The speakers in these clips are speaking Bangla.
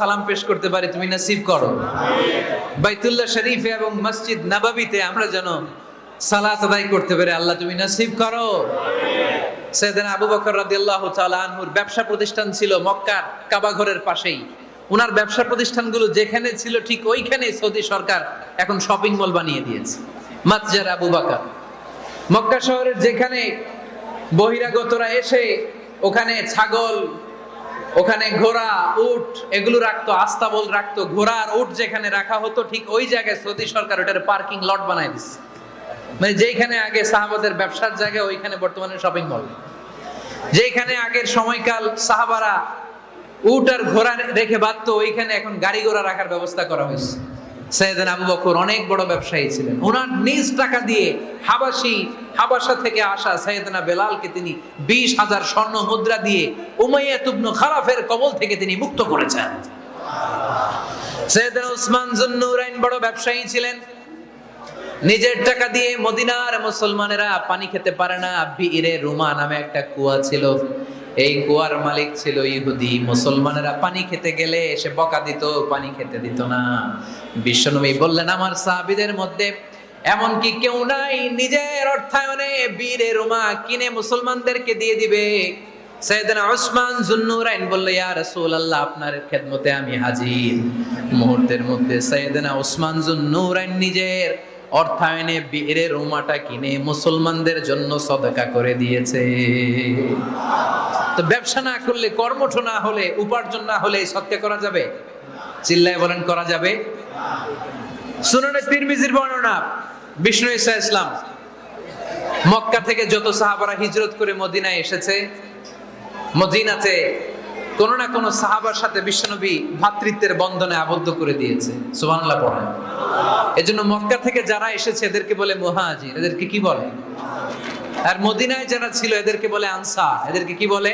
সালাম পেশ করতে পারি তুমি নসিব করো। বাইতুল্লাহ শরীফে এবং মসজিদ নববীতে আমরা যেন সালাত আদায় করতে পারি, আল্লাহ তুমি নসিব করো। সাইয়েদনা আবু বকর রাদিয়াল্লাহু তাআলা আনহুর ব্যবসা প্রতিষ্ঠান ছিল মক্কার কাবা ঘরের পাশেই। উনার ব্যবসা প্রতিষ্ঠানগুলো যেখানে ছিল ঠিক ওইখানে সৌদি সরকার এখন শপিং মল বানিয়ে দিয়েছে, মাতজার আবু বকর। মক্কা শহরের যেখানে বহিরাগতরা এসে ওখানে ছাগল, ওখানে ঘোড়া, উট এগুলো রাখতো, আস্তাবল রাখতো, ঘোড়া আর উট যেখানে রাখা হতো ঠিক ওই জায়গায় সৌদি সরকার ওটার পার্কিং লট বানাই দিচ্ছে। মানে যেখানে আগে সাহাবাদের ব্যবসার জায়গা ওইখানে বর্তমানে শপিং মল। যেখানে আগের সময়কাল সাহাবারা উট আর ঘোড়া রেখে বাঁধতো ওইখানে এখন গাড়ি ঘোড়া রাখার ব্যবস্থা করা হয়েছে। সাইয়েদনা আবু বকর অনেক বড় ব্যবসায়ী ছিলেন। ওনার নিজ টাকা দিয়ে হাবাসা থেকে আসা সাইয়েদনা বেলালকে তিনি 20,000 স্বর্ণ মুদ্রা দিয়ে উমাইয়া ইবনে খালাফের কবল থেকে তিনি মুক্ত করেছেন। সাইয়েদনা উসমান যুন্নুরাইন বড় ব্যবসায়ী ছিলেন। নিজের টাকা দিয়ে মদিনার মুসলমানেরা পানি খেতে পারে না, বিইরে রুমা নামে একটা কুয়া ছিল, এই কুয়ার মালিক ছিল ইহুদি। মুসলমানেরা পানি খেতে গেলে এসে বকা দিত, পানি খেতে দিত না। বিশ্বনবী বললেন, আমার সাহাবীদের মধ্যে এমন কি কেউ নাই নিজের অর্থায়নে বীরে রুমা কিনে মুসলমানদেরকে দিয়ে দিবে? সাইয়েদনা উসমান যুন্নুরাইন বলল, ইয়া রাসূলুল্লাহ, আপনার খেদমতে আমি হাজির। মুহূর্তের মধ্যে সাইয়েদনা উসমান যুন্নুরাইন নিজের অর্থায়নে বীরে রুমাটা কিনে মুসলমানদের জন্য সদকা করে দিয়েছে। তো ব্যবসা না করলে, কর্মঠ না হলে, উপার্জন না হলে সদকা করা যাবে? চিল্লায় বলেন, করা যাবে? সুনানে তিরমিজির বর্ণনা, বিষ্ণু ঈসা ইসলাম মক্কা থেকে যত সাহাবারা হিজরত করে মদিনায় এসেছে, মদিনাতে কোন না কোন সাহাবার সাথে বিশ্বনবী ভ্রাতৃত্বের বন্ধনে আবদ্ধ করে দিয়েছে। সুবহানাল্লাহ পড়েন। এজন্য মক্কা থেকে যারা এসেছে এদেরকে বলে মুহাজির। এদেরকে কি বলে? আর মদিনায় যারা ছিল এদেরকে বলে আনসার। এদেরকে কি বলে?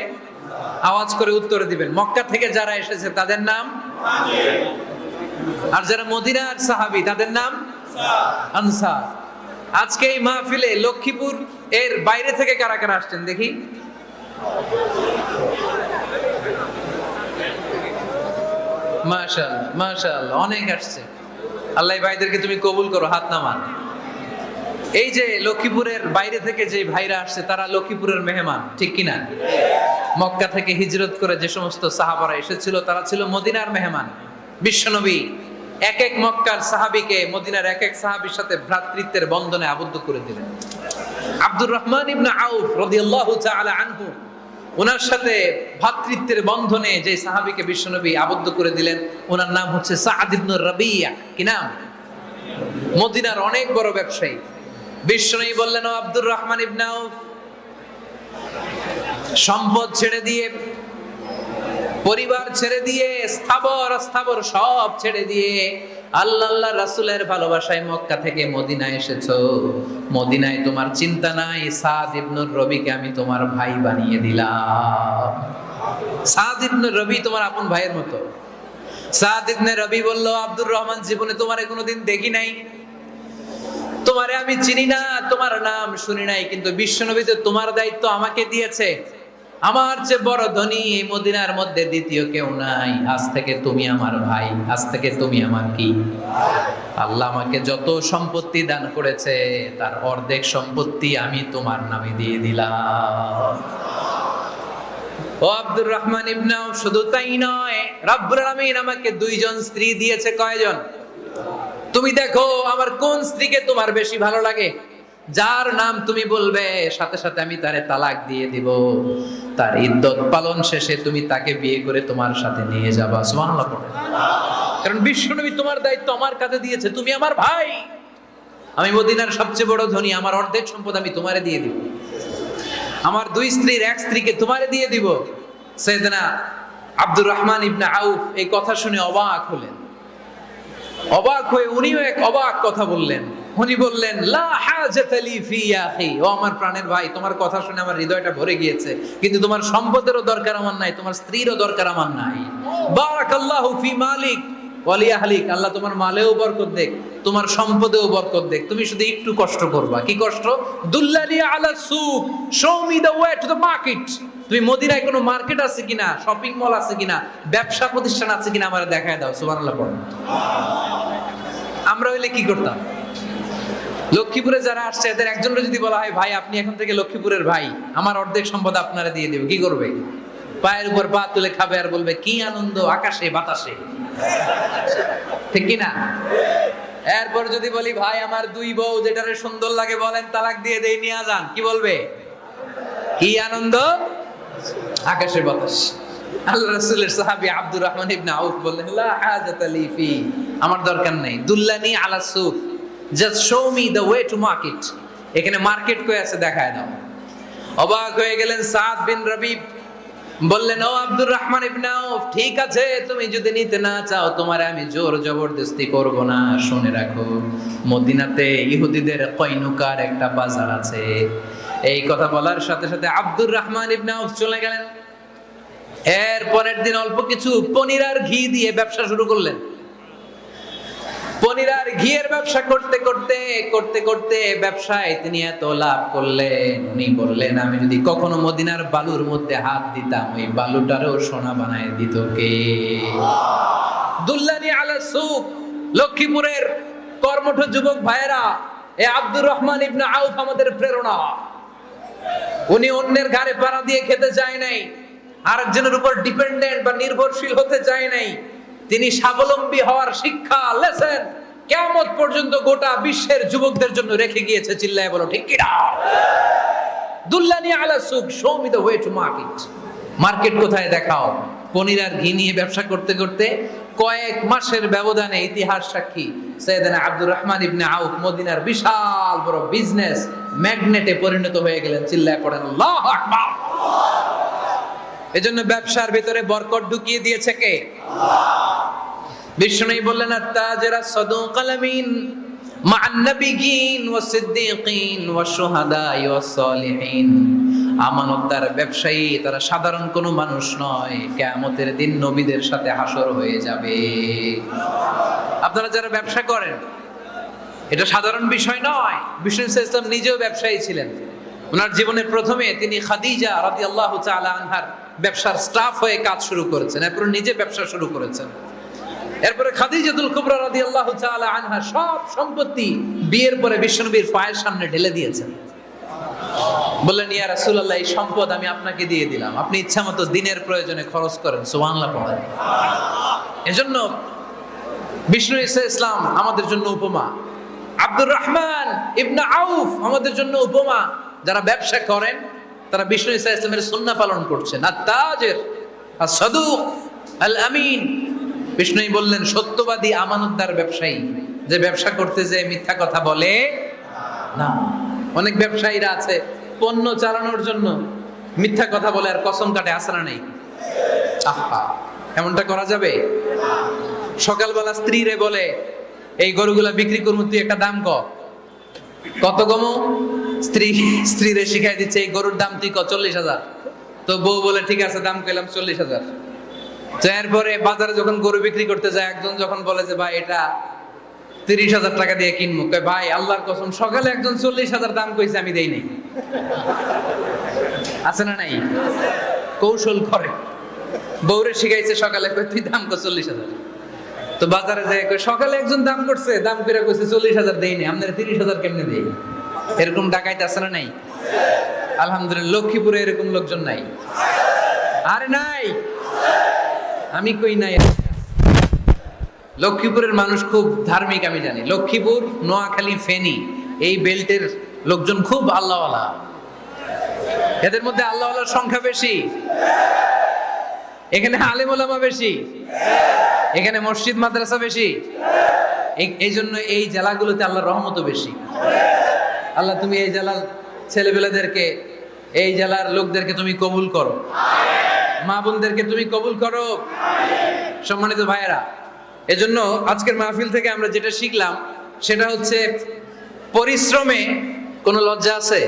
আওয়াজ করে উত্তরে দিবেন। মক্কা থেকে যারা এসেছে তাদের নাম মুহাজির, আর যারা মদিনার সাহাবী তাদের নাম আনসার। আজকে এই মাহফিলে লক্ষ্মীপুর এর বাইরে থেকে কারা কারা আসছেন দেখি? মাশাআল্লাহ, মাশাআল্লাহ, অনেক আসছে। আল্লাহ ভাইদেরকে তুমি কবুল করো, হাত নামান। এই যে লক্ষ্মীপুরের বাইরে থেকে যে ভাইরা আসছে তারা লক্ষ্মীপুরের মেহমান, ঠিক কিনা? মক্কা থেকে হিজরত করে যে সমস্ত সাহাবারা এসেছিল তারা ছিল মদিনার মেহমান। বিশ্বনবী এক এক মক্কার সাহাবীকে মদিনার এক এক সাহাবীর সাথে ভ্রাতৃত্বের বন্ধনে আবদ্ধ করে দিলেন। আব্দুর রহমান ইবনে আউফ রাদিয়াল্লাহু তাআলা আনহু, ওনার সাথে ভ্রাতৃত্বের বন্ধনে যে সাহাবীকে বিশ্বনবী আবদ্ধ করে দিলেন ওনার নাম হচ্ছে সাআদ ইবনে রাবিয়া। কি নাম? মদিনার অনেক বড় ব্যবসায়ী। বিশ্বনবী বললেন, ও আব্দুর রহমান ইবনে আউফ, সম্পদ ছেড়ে দিয়ে, পরিবার ছেড়ে দিয়ে, স্থাবর সব ছেড়ে দিয়ে আল্লাহ রাসূলের ভালোবাসায় মক্কা থেকে মদিনায় এসেছো। মদিনায় তোমার চিন্তা নাই, সাদ ইবনে রবিকে আমি তোমার ভাই বানিয়ে দিলাম। সাদ ইবনে রবি তোমার আপন ভাইয়ের মতো। সাদ ইবনে রবি বলল, আব্দুর রহমান, জীবনে তোমারে কোনোদিন দেখি নাই, তোমারে আমি চিনি না, তোমার নাম শুনি নাই, কিন্তু বিশ্বনবী তো তোমার দায়িত্ব আমাকে দিয়েছে। আমার যে বড় ধনী এই মদিনার মধ্যে দ্বিতীয় কেউ নাই। আজ থেকে তুমি আমার ভাই, আজ থেকে তুমি আমার কি? আল্লাহ আমাকে যত সম্পত্তি দান করেছে তার অর্ধেক সম্পত্তি আমি তোমার নামে দিয়ে দিলাম। ও আব্দুর রহমান ইবনে আউফ, শুধু তাই নয়, রব্বুল আলামিন আমাকে 2 জন স্ত্রী দিয়েছে। কয়জন? তুমি দেখো আমার কোন স্ত্রীকে তোমার বেশি ভালো লাগে, যার নাম তুমি বলবে সাথে সাথে আমি তারে তালাক দিয়ে দিব। তার ইদ্দত পালন শেষে তুমি তাকে বিয়ে করে তোমার সাথে নিয়ে যাবা। সুবহানাল্লাহ পড়ে। কারণ বিশ্বনবী তোমার দায়িত্ব আমার কাছে দিয়েছে, তুমি আমার ভাই। আমি মদিনার সবচেয়ে বড় ধনী, আমার অর্ধেক সম্পদ আমি তোমারে দিয়ে দিব। আমার 2 স্ত্রীর 1 স্ত্রীকে তোমারে দিয়ে দিব। সাইয়েদনা আব্দুর রহমান ইবনে আউফ এই কথা শুনে অবাক হলেন। অবাক হয়ে উনিও এক অবাক কথা বললেন। উনি বললেন, লা হাজাতা লি ফি ইয়া আখি, ও আমার প্রাণের ভাই, তোমার কথা শুনে আমার হৃদয়টা ভরে গিয়েছে, কিন্তু তোমার সম্পদেরও দরকার আমার নাই, তোমার স্ত্রীরও দরকার আমার নাই। বারাকাল্লাহু ফি মালিক ওয়া লি আহলিক, আল্লাহ তোমার মালেও বরকত দেখ, তোমার সম্পদেও বরকত দেখ। তুমি শুধু একটু কষ্ট করবা। কি কষ্ট? দুল্লালি আলা সুক, show me the way to the market. তুমি মদিনায় কোনো মার্কেট আছে কিনা, শপিং মল আছে কিনা, ব্যবসা প্রতিষ্ঠান আছে কিনা আমার দেখায় দাও। সুবহানাল্লাহ পড়ো। আমরা হইলে কি করতাম? লক্ষ্মীপুরে যারা আসছে এদের একজনের যদি বলা হয় ভাই আপনি এখন থেকে লক্ষ্মীপুরের ভাই, আমার অর্ধেক সম্পদ আপনারা দিয়ে দেব, কি করবে? পায়ের উপর পা তুলে খাবে আর বলবে কি আনন্দ আকাশে বাতাসে, ঠিক কিনা? এরপর যদি বলি ভাই আমার দুই বউ যেটারে সুন্দর লাগে বলেন তালাক দিয়ে দেই, নিয়ে যান, কি বলবে? কি আনন্দ আকাশে বাতাস। আল্লাহ রাসূলের সাহাবী আব্দুর রহমান ইবনে আউফ বললেন লা হাজাতা লি ফি, আমার দরকার নেই, দুল্লানি আলা সুক, just show me the way to market, এখানে মার্কেট কই আছে দেখায় দাও। অবাক হয়ে গেলেন সাদ বিন রবি, বললেন ও আব্দুর রহমান ইবনে আউফ ঠিক আছে, তুমি যদি নিতে না চাও তোমারে আমি জোর জবরদস্তি করব না। শুনে রাখো মদিনাতে ইহুদিদের কয়নুকার একটা বাজার আছে। এই কথা বলার সাথে সাথে আব্দুর রহমান ইবনে আউফ চলে গেলেন। এর পরের দিন অল্প কিছু পনির আর ঘি দিয়ে ব্যবসা শুরু করলেন। পনির আর ঘিয়ের ব্যবসা করতে করতে করতে করতে ব্যবসায় তিনি এত লাভ করলেন, উনি বললেন আমি যদি কখনো মদিনার বালুর মধ্যে হাত দিতাম ওই বালুটারও সোনা বানায় দিত কে? দুল্লানি আলা সুক। লক্ষ্মীপুরের কর্মঠ যুবক ভাইয়েরা, এ আব্দুর রহমান ইবনে আউফ আমাদের প্রেরণা। উনি অন্যের ঘাড়ে পাড়া দিয়ে খেতে চায় নাই, আরেকজনের উপর ডিপেন্ডেন্ট বা নির্ভরশীল হতে চায় নাই। তিনি স্বাবলম্বী হওয়ার শিক্ষা লেসেন কিয়ামত পর্যন্ত গোটা বিশ্বের যুবকদের জন্য রেখে গিয়েছে। চিল্লায় বলো ঠিক কি না? দুল্লানি আলা সুক, show me the way to market. Market কোথায় দেখাও। পনির আর ঘি নিয়ে ব্যবসা করতে করতে কয়েক মাসের ব্যবধানে ইতিহাস সাক্ষী সাইয়েদনা আব্দুর রহমান ইবনে আউফ মদিনার বিশাল বড় বিজনেস ম্যাগনেটে পরিণত হয়ে গেলেন। চিল্লায় পড়েন আল্লাহু আকবার। এজন্য ব্যবসার ভিতরে বরকত ঢুকিয়ে দিয়েছে কে? বিষ্ণু বললেন আত-তাজিরা সাদুকাল আমিন মা'আন নাবিয়্যিন ওয়াস সিদ্দীকিন ওয়াশ শুহাদাই ওয়াস সালিহিন। আমানতদার ব্যবসায়ী তারা সাধারণ কোনো মানুষ নয়, কিয়ামতের দিন নবীদের সাথে হাসর হয়ে যাবে। আপনারা যারা ব্যবসা করেন এটা সাধারণ বিষয় নয়। বিষ্ণু সাল্লাল্লাহু আলাইহি ওয়াসাল্লাম নিজেও ব্যবসায়ী ছিলেন। ওনার জীবনের প্রথমে তিনি খাদিজা রাদিয়াল্লাহু তাআলা আনহার ব্যবসার স্টাফ হয়ে কাজ শুরু করেছেন, এরপর নিজে ব্যবসা শুরু করেছেন। এরপরে খাদিজাতুল কুবরা রাদিয়াল্লাহু তাআলা আনহা সব সম্পত্তি বিয়ের পরে বিশ্বনবীর পায়ের সামনে ঢেলে দিয়েছেন। বললেন ইয়া রাসূলুল্লাহ এই সম্পদ আমি আপনাকে দিয়ে দিলাম, আপনি ইচ্ছামতো দিনের প্রয়োজনে খরচ করেন। সুবহানাল্লাহ পড়েন। এজন্য বিষ্ণু ইসলাম আমাদের জন্য উপমা, আব্দুর রহমান ইবনে আউফ আমাদের জন্য উপমা। যারা ব্যবসা করেন তারা বিষ্ণু ইসলামের সুন্নাহ পালন করছেন। আত-তাজির আস-সাদুক আল-আমিন। বিষ্ণুই বললেন সত্যবাদী আমানতদার ব্যবসায়ী, যে ব্যবসা করতে যে মিথ্যা কথা বলে না। অনেক ব্যবসায়ীরা আছে পণ্য চালানোর জন্য মিথ্যা কথা বলে আর কসম কাটে, আছে না নেই? আহা, এমনটা করা যাবে? সকালবেলা স্ত্রীরে বলে এই গরুগুলা বিক্রি করবো, তুই একটা দাম কত কম? স্ত্রীরে শিখাই দিচ্ছে এই গরুর দাম তুই 40,000। তো বউ বলে ঠিক আছে দাম কইলাম 40,000। এরপরে বাজারে যখন গরু বিক্রি করতে যায় একজন যখন বলে যে ভাই এটা 30,000 টাকা দিয়ে কিনবো, কয় ভাই আল্লাহর কসম সকালে একজন 40,000 দাম কইছে আমি দেই নাই। আছে না নাই? কৌশল করে বউরে শিখাইছে সকালে, কই তুই দাম কর 40,000। তো বাজারে যায় কই সকালে একজন দাম করছে, দাম করে কইছে 40,000 দেই নাই, আপনারা 30,000 কেমনে দেই? এরকম ডাকাইত আছে না নাই? আলহামদুলিল্লাহ লক্ষ্মীপুরে এরকম লোকজন নাই। আরে নাই, আমি কই নাই। লক্ষ্মীপুরের মানুষ খুব ধার্মিক আমি জানি। লক্ষ্মীপুর, নোয়াখালী, ফেনী এই বেল্টের লোকজন খুব আল্লাহওয়ালা। এদের মধ্যে আল্লাহওয়ালার সংখ্যা বেশি। এখানে আলেম ওলামা বেশি, এখানে মসজিদ মাদ্রাসা বেশি। এই জন্য এই জেলাগুলোতে আল্লাহর রহমতও বেশি। আল্লাহ তুমি এই জেলার ছেলেবেলাদেরকে, এই জেলার লোকদেরকে তুমি কবুল করো, মা বোনদেরকে তুমি কবুল করো। সম্মানিত ভাইয়েরা, এজন্য আজকের মাহফিল থেকে আমরা যেটা শিখলাম সেটা হচ্ছে পরিশ্রমে কোনো লজ্জা আছে?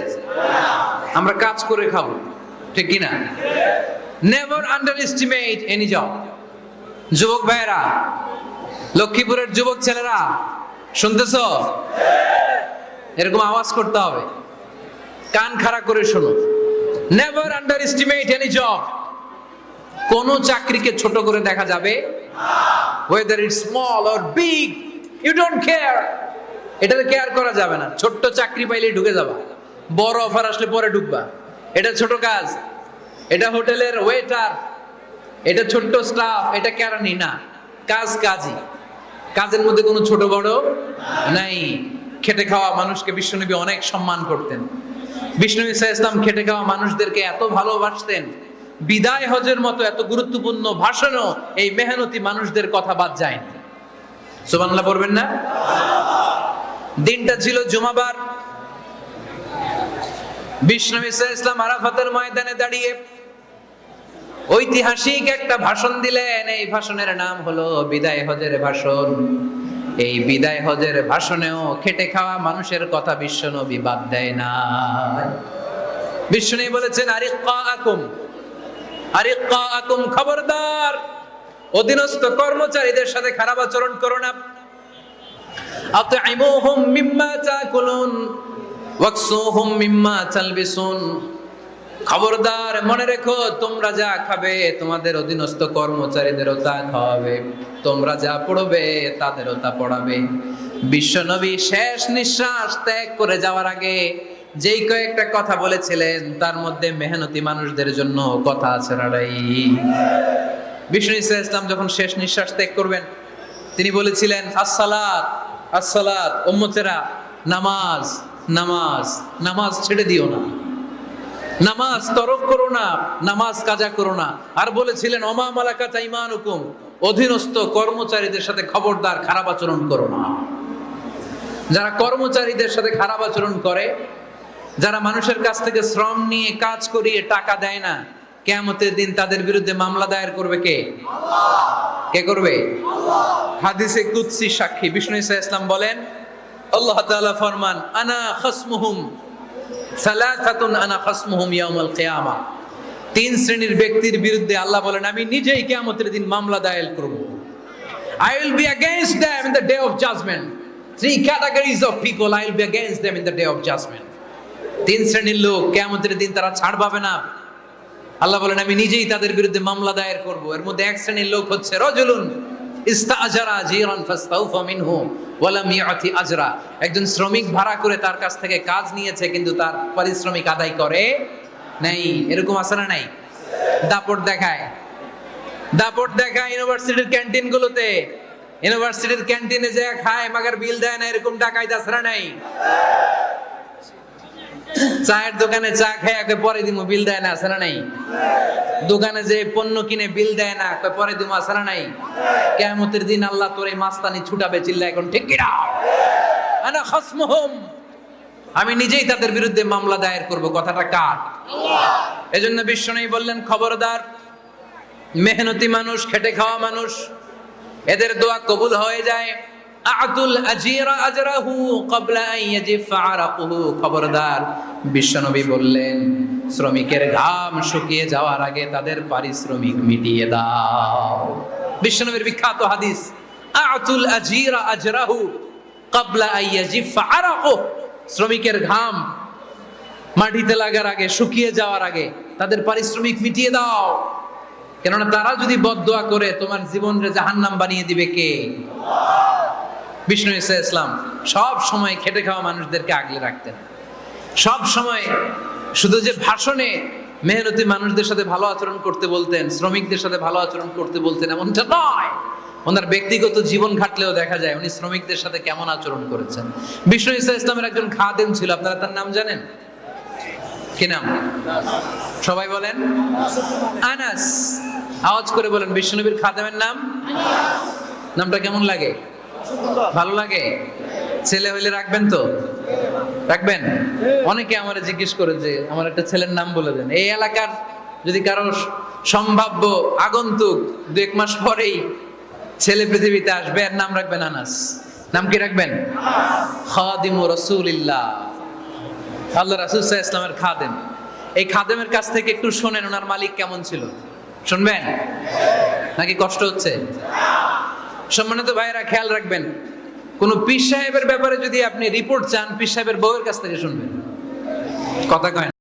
আমরা কাজ করে খাবো, ঠিক কিনা? Never under estimate any job. যুবক ভাইয়েরা, লক্ষ্মীপুরের যুবক ছেলেরা শুনতেছ? এরকম আওয়াজ করতে হবে, কান খাড়া করে শোনো। Never under estimate any job. কোন চাকরিকে ছোট করে দেখা যাবে whether it's small or big, you don't care, এটাতে কেয়ার করা যাবে না। ছোট্ট চাকরি পাইলে ঢুকে যাবা, বড় অফার আসলে পরে ঢুকবা। এটা ছোট কাজ, এটা হোটেলের ওয়েটার, এটা ছোট্ট স্টাফ, এটা কেরানি না, কাজ কাজই। কাজের মধ্যে কোনো ছোট বড় নাই। খেটে খাওয়া মানুষকে বিশ্বনবী অনেক সম্মান করতেন। বিশ্বনবী সাল্লাল্লাহু আলাইহি ওয়াসাল্লাম খেটে খাওয়া মানুষদেরকে এত ভালোবাসতেন, বিদায় হজের মতো এত গুরুত্বপূর্ণ ভাষণও এই মেহনতি মানুষদের কথা বাদ যায়নি। সুবহানাল্লাহ পড়বেন না? দিনটা ছিল জুমাবার। বিশ্বনবী সাল্লাল্লাহু আলাইহি ওয়াসাল্লাম আরাফাতের ময়দানে দাঁড়িয়ে ঐতিহাসিক একটা ভাষণ দিলেন। এই ভাষণের নাম হলো বিদায় হজের ভাষণ। এই বিদায় হজের ভাষণেও খেটে খাওয়া মানুষের কথা বিশ্বনবী বাদ দেয় না। বিশ্বনবী বলেছেন, আরিক্কাকুম আরিক্কাকুম, খবরদার অধীনস্থ কর্মচারীদের সাথে খারাপ আচরণ করো না। আতঈমুহুম মিম্মা তাকুলুন ওয়াকসুহুম মিম্মা তালবিসুন, খবরদার মনে রেখো, তোমরা যা খাবে তোমাদের অধীনস্থ কর্মচারীদেরও তা খাওয়াবে, তোমরা যা পড়বে তাদেরও তা পড়াবে। বিশ্বনবী শেষ নিঃশ্বাস ত্যাগ করে যাওয়ার আগে যেই কয়েকটা কথা বলেছিলেন তার মধ্যে মেহনতি মানুষদের জন্য কথা আছে না নাই? বিষ্ণু ইসলাম যখন শেষ নিঃশ্বাস ত্যাগ করবেন তিনি বলেছিলেন, আসসালাত আসসালাত, উম্মতেরা নামাজ নামাজ নামাজ ছেড়ে দিও না, নামাজ তরক করো না, নামাজ কাজা করো না। আর বলেছিলেন, ওমা মালাকাত আইমানুকুম, অধীনস্থ কর্মচারীদের সাথে খবরদার খারাপ আচরণ করো না। যারা কর্মচারীদের সাথে খারাপ আচরণ করে, যারা মানুষের কাছ থেকে শ্রম নিয়ে কাজ করিয়ে টাকা দেয় না, কিয়ামতের দিন তাদের বিরুদ্ধে মামলা দায়ের করবে কে? কে করবে? হাদিসে কুদসি সাক্ষী বিষ্ণু ইসলাম বলেন, আল্লাহ তাআলা ফরমান, আনা খাসমুহুম সালাসাতুন আনা খাসমুহুম ইয়াউমাল কিয়ামা। তিন শ্রেণীর ব্যক্তির বিরুদ্ধে আল্লাহ বলেন, আমি নিজেই কিয়ামতের দিন মামলা দায়ের করব। I will be against them in the day of judgment. Three categories of people, I will be against them in the day of judgment. তিন শ্রেণীর লোক কিয়ামতের দিন তারা ছাড় পাবে না। আল্লাহ বলেন, আমি নিজেই তাদের বিরুদ্ধে মামলা দায়ের করব। এর মধ্যে এক শ্রেণীর লোক হচ্ছে রাজুলুন ইস্তাআজারা জিরান ফাস্তাউফা মিনহু ওয়া লাম ইয়াতি আজরা, একজন শ্রমিক ভাড়া করে তার কাছ থেকে কাজ নিয়েছে কিন্তু তার পারিশ্রমিক আদায় করে নাই। এরকম আছে না নাই? দাপট দেখায়, দাপট দেখায় ইউনিভার্সিটির ক্যান্টিন গুলোতে। ইউনিভার্সিটির ক্যান্টিনে যে খায় মাগার বিল দেয় না, এরকম ডাকাইত আছে না নাই? চায়ের দোকানে চা খায় পরে দিমু, বিল দেয় না, আছে না নাই? দোকানে যে পণ্য কিনে বিল দেয় না, পরে দিমু, আছে না নাই? কিয়ামতের দিন আল্লাহ তোর এই মাস্তানি ছুটাবে, চিল্লা এখন ঠিক কিনা? আনা খাসমুহুম, আমি নিজেই তাদের বিরুদ্ধে মামলা দায়ের করব। কথাটা কার? আল্লাহ। এজন্য বিশ্বনবী বললেন, খবরদার মেহনতি মানুষ, খেটে খাওয়া মানুষ, এদের দোয়া কবুল হয়ে যায়। আতুল আজিরা আজরাহু ক্বাবলা আন ইয়াজিফা আরাকুহু, খবরদার বিশ্বনবী বললেন, শ্রমিকের ঘাম শুকিয়ে যাওয়ার আগে তাদের পারিশ্রমিক মিটিয়ে দাও। বিশ্বনবীর বিখ্যাত হাদিস, আতুল আজিরা আজরাহু ক্বাবলা আন ইয়াজিফা আরাকুহু, শ্রমিকের ঘাম মাটিতে লাগার আগে, শুকিয়ে যাওয়ার আগে তাদের পারিশ্রমিক মিটিয়ে দাও। কেননা তারা যদি বদদোয়া করে তোমার জীবনকে জাহান্নাম বানিয়ে দিবে কে? বিষ্ণু ইসলাম সব সময় খেটে খাওয়া মানুষদেরকে আগলে রাখতেন। সব সময় শুধু যে ভাষণে মেহনতি মানুষদের সাথে ভালো আচরণ করতে বলতেন, শ্রমিকদের সাথে ভালো আচরণ করতে বলতেন এমনটা নয়, ওনার ব্যক্তিগত জীবন ঘাটলেও দেখা যায় উনি শ্রমিকদের সাথে কেমন আচরণ করেছেন। বিষ্ণু ইসলামের একজন খাদেম ছিল, আপনারা তার নাম জানেন? কি নাম? সবাই বলেন আনাস। আওয়াজ করে বলেন, বিশ্বনবীর খাদেমের নাম আনাস। নামটা কেমন লাগে? ভালো লাগে? ছেলে হইলে রাখবেন তো? রাখবেন? অনেকে আমারে জিজ্ঞেস করে যে আমার একটা ছেলের নাম বলে দেন। এই এলাকার যদি কারো সম্ভাব্য আগন্তুক 2-1 মাস পরেই ছেলে পৃথিবীতে আসবে, এর নাম রাখবেন আনাস। নাম কি রাখবেন? খাদিমু রাসূলিল্লাহ, আল্লাহ রাসূল সাল্লাল্লাহু আলাইহি ওয়াসাল্লামের খাদেম। এই খাদেমের কাছ থেকে একটু শুনেন ওনার মালিক কেমন ছিল। শুনবেন নাকি কষ্ট হচ্ছে? সম্মানিত ভাইয়েরা খেয়াল রাখবেন, কোন পীর সাহেবের ব্যাপারে যদি আপনি রিপোর্ট চান, পীর সাহেবের বউয়ের কাছ থেকে শুনবেন। কথা কয় না।